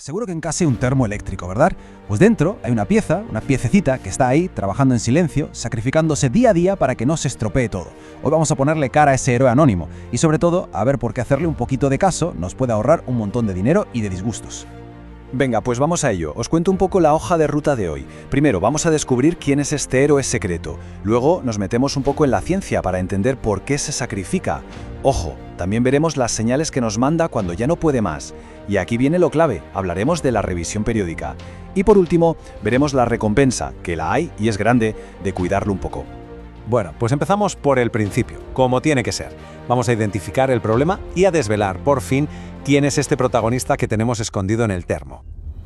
seguro que en casa hay un termo eléctrico, ¿verdad? Pues dentro hay una piececita que está ahí, trabajando en silencio, sacrificándose día a día para que no se estropee todo. Hoy vamos a ponerle cara a ese héroe anónimo y sobre todo a ver por qué hacerle un poquito de caso nos puede ahorrar un montón de dinero y de disgustos. Venga, pues vamos a ello. Os cuento un poco la hoja de ruta de hoy. Primero, vamos a descubrir quién es este héroe secreto. Luego, nos metemos un poco en la ciencia para entender por qué se sacrifica. Ojo, también veremos las señales que nos manda cuando ya no puede más. Y aquí viene lo clave, hablaremos de la revisión periódica. Y por último, veremos la recompensa, que la hay y es grande, de cuidarlo un poco. Bueno, pues empezamos por el principio, como tiene que ser. Vamos a identificar el problema y a desvelar, por fin, quién es este protagonista que tenemos escondido en el termo.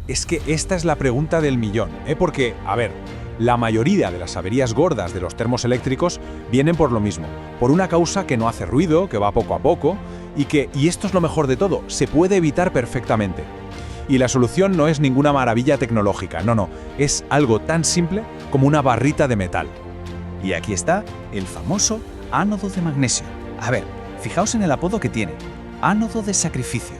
Es que esta es la pregunta del millón, porque, a ver, la mayoría de las averías gordas de los termos eléctricos vienen por lo mismo, por una causa que no hace ruido, que va poco a poco, y esto es lo mejor de todo, se puede evitar perfectamente. Y la solución no es ninguna maravilla tecnológica, no, es algo tan simple como una barrita de metal. Y aquí está el famoso ánodo de magnesio. A ver, fijaos en el apodo que tiene, ánodo de sacrificio.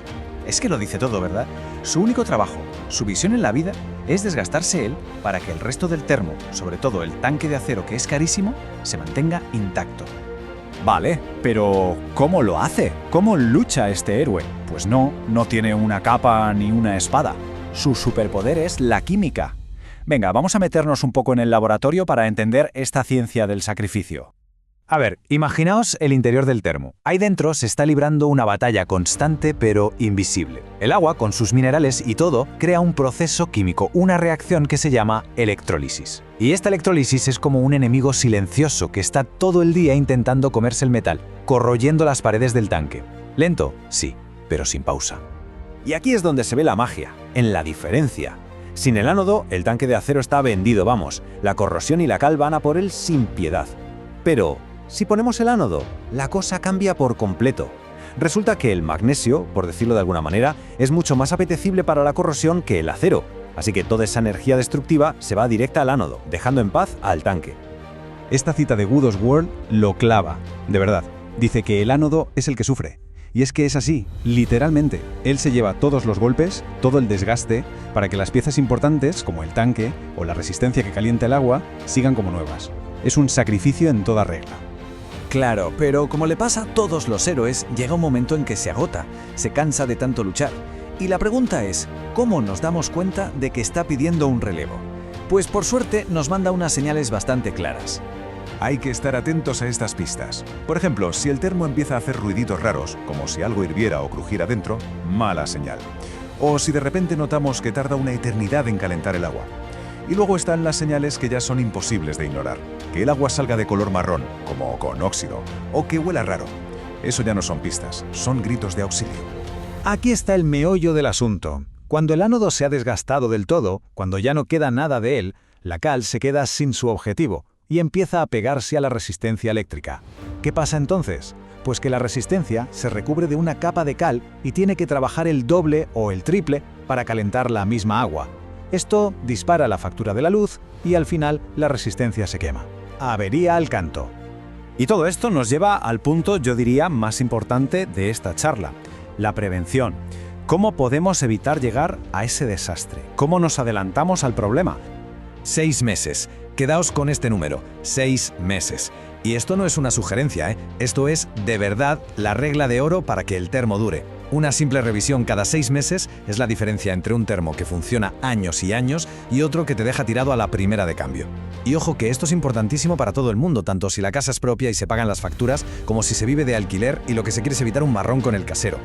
Es que lo dice todo, ¿verdad? Su único trabajo, su visión en la vida, es desgastarse él para que el resto del termo, sobre todo el tanque de acero que es carísimo, se mantenga intacto. Vale, pero ¿cómo lo hace? ¿Cómo lucha este héroe? Pues no tiene una capa ni una espada. Su superpoder es la química. Venga, vamos a meternos un poco en el laboratorio para entender esta ciencia del sacrificio. A ver, imaginaos el interior del termo. Ahí dentro se está librando una batalla constante pero invisible. El agua, con sus minerales y todo, crea un proceso químico, una reacción que se llama electrólisis. Y esta electrólisis es como un enemigo silencioso que está todo el día intentando comerse el metal, corroyendo las paredes del tanque. Lento, sí, pero sin pausa. Y aquí es donde se ve la magia, en la diferencia. Sin el ánodo, el tanque de acero está vendido, vamos. La corrosión y la cal van a por él sin piedad. Pero si ponemos el ánodo, la cosa cambia por completo. Resulta que el magnesio, por decirlo de alguna manera, es mucho más apetecible para la corrosión que el acero. Así que toda esa energía destructiva se va directa al ánodo, dejando en paz al tanque. Esta cita de Wood's World lo clava, de verdad. Dice que el ánodo es el que sufre. Y es que es así, literalmente. Él se lleva todos los golpes, todo el desgaste, para que las piezas importantes, como el tanque o la resistencia que calienta el agua, sigan como nuevas. Es un sacrificio en toda regla. Claro, pero como le pasa a todos los héroes, llega un momento en que se agota, se cansa de tanto luchar. Y la pregunta es, ¿cómo nos damos cuenta de que está pidiendo un relevo? Pues por suerte nos manda unas señales bastante claras. Hay que estar atentos a estas pistas. Por ejemplo, si el termo empieza a hacer ruiditos raros, como si algo hirviera o crujiera dentro, mala señal. O si de repente notamos que tarda una eternidad en calentar el agua. Y luego están las señales que ya son imposibles de ignorar. Que el agua salga de color marrón, como con óxido, o que huela raro. Eso ya no son pistas, son gritos de auxilio. Aquí está el meollo del asunto. Cuando el ánodo se ha desgastado del todo, cuando ya no queda nada de él, la cal se queda sin su objetivo y empieza a pegarse a la resistencia eléctrica. ¿Qué pasa entonces? Pues que la resistencia se recubre de una capa de cal y tiene que trabajar el doble o el triple para calentar la misma agua. Esto dispara la factura de la luz y al final la resistencia se quema. Avería al canto. Y todo esto nos lleva al punto, yo diría, más importante de esta charla, la prevención. ¿Cómo podemos evitar llegar a ese desastre? ¿Cómo nos adelantamos al problema? 6 meses. Quedaos con este número, 6 meses. Y esto no es una sugerencia, Esto es, de verdad, la regla de oro para que el termo dure. Una simple revisión cada 6 meses es la diferencia entre un termo que funciona años y años y otro que te deja tirado a la primera de cambio. Y ojo que esto es importantísimo para todo el mundo, tanto si la casa es propia y se pagan las facturas, como si se vive de alquiler y lo que se quiere es evitar un marrón con el casero.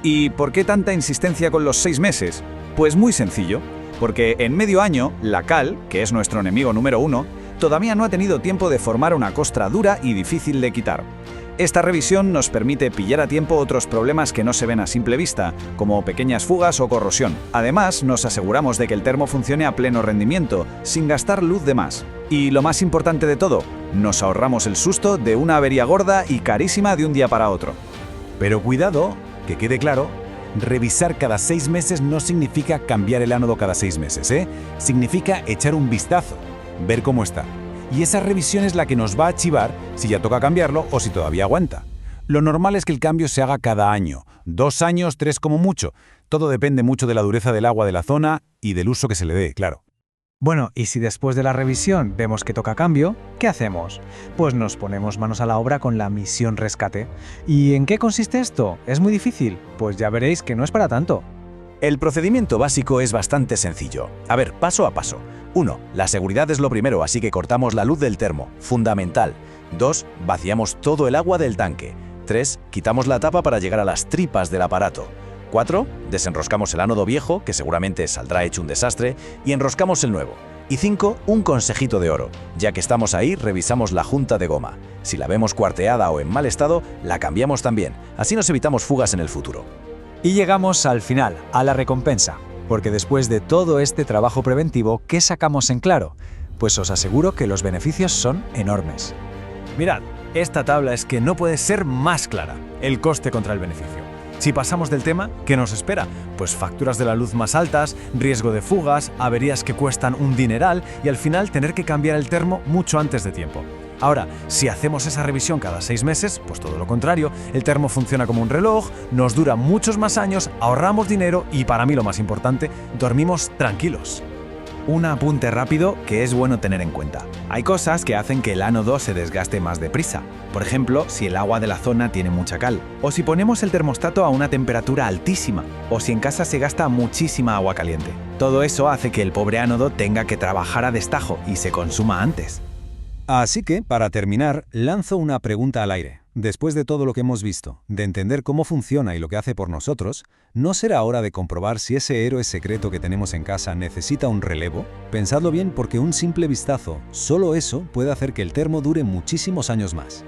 ¿Y por qué tanta insistencia con los 6 meses? Pues muy sencillo. Porque en medio año, la cal, que es nuestro enemigo número 1, todavía no ha tenido tiempo de formar una costra dura y difícil de quitar. Esta revisión nos permite pillar a tiempo otros problemas que no se ven a simple vista, como pequeñas fugas o corrosión. Además, nos aseguramos de que el termo funcione a pleno rendimiento, sin gastar luz de más. Y lo más importante de todo, nos ahorramos el susto de una avería gorda y carísima de un día para otro. Pero cuidado, que quede claro, revisar cada 6 meses no significa cambiar el ánodo cada 6 meses, Significa echar un vistazo, ver cómo está. Y esa revisión es la que nos va a chivar si ya toca cambiarlo o si todavía aguanta. Lo normal es que el cambio se haga cada año, 2 años, 3 como mucho. Todo depende mucho de la dureza del agua de la zona y del uso que se le dé, claro. Bueno, y si después de la revisión vemos que toca cambio, ¿qué hacemos? Pues nos ponemos manos a la obra con la misión rescate. ¿Y en qué consiste esto? ¿Es muy difícil? Pues ya veréis que no es para tanto. El procedimiento básico es bastante sencillo. A ver, paso a paso. 1. La seguridad es lo primero, así que cortamos la luz del termo. Fundamental. 2. Vaciamos todo el agua del tanque. 3. Quitamos la tapa para llegar a las tripas del aparato. 4. Desenroscamos el ánodo viejo, que seguramente saldrá hecho un desastre, y enroscamos el nuevo. Y 5. Un consejito de oro. Ya que estamos ahí, revisamos la junta de goma. Si la vemos cuarteada o en mal estado, la cambiamos también. Así nos evitamos fugas en el futuro. Y llegamos al final, a la recompensa. Porque después de todo este trabajo preventivo, ¿qué sacamos en claro? Pues os aseguro que los beneficios son enormes. Mirad, esta tabla es que no puede ser más clara. El coste contra el beneficio. Si pasamos del tema, ¿qué nos espera? Pues facturas de la luz más altas, riesgo de fugas, averías que cuestan un dineral y al final tener que cambiar el termo mucho antes de tiempo. Ahora, si hacemos esa revisión cada 6 meses, pues todo lo contrario, el termo funciona como un reloj, nos dura muchos más años, ahorramos dinero y, para mí lo más importante, dormimos tranquilos. Un apunte rápido que es bueno tener en cuenta. Hay cosas que hacen que el ánodo se desgaste más deprisa. Por ejemplo, si el agua de la zona tiene mucha cal, o si ponemos el termostato a una temperatura altísima, o si en casa se gasta muchísima agua caliente. Todo eso hace que el pobre ánodo tenga que trabajar a destajo y se consuma antes. Así que, para terminar, lanzo una pregunta al aire. Después de todo lo que hemos visto, de entender cómo funciona y lo que hace por nosotros, ¿no será hora de comprobar si ese héroe secreto que tenemos en casa necesita un relevo? Pensadlo bien porque un simple vistazo, solo eso, puede hacer que el termo dure muchísimos años más.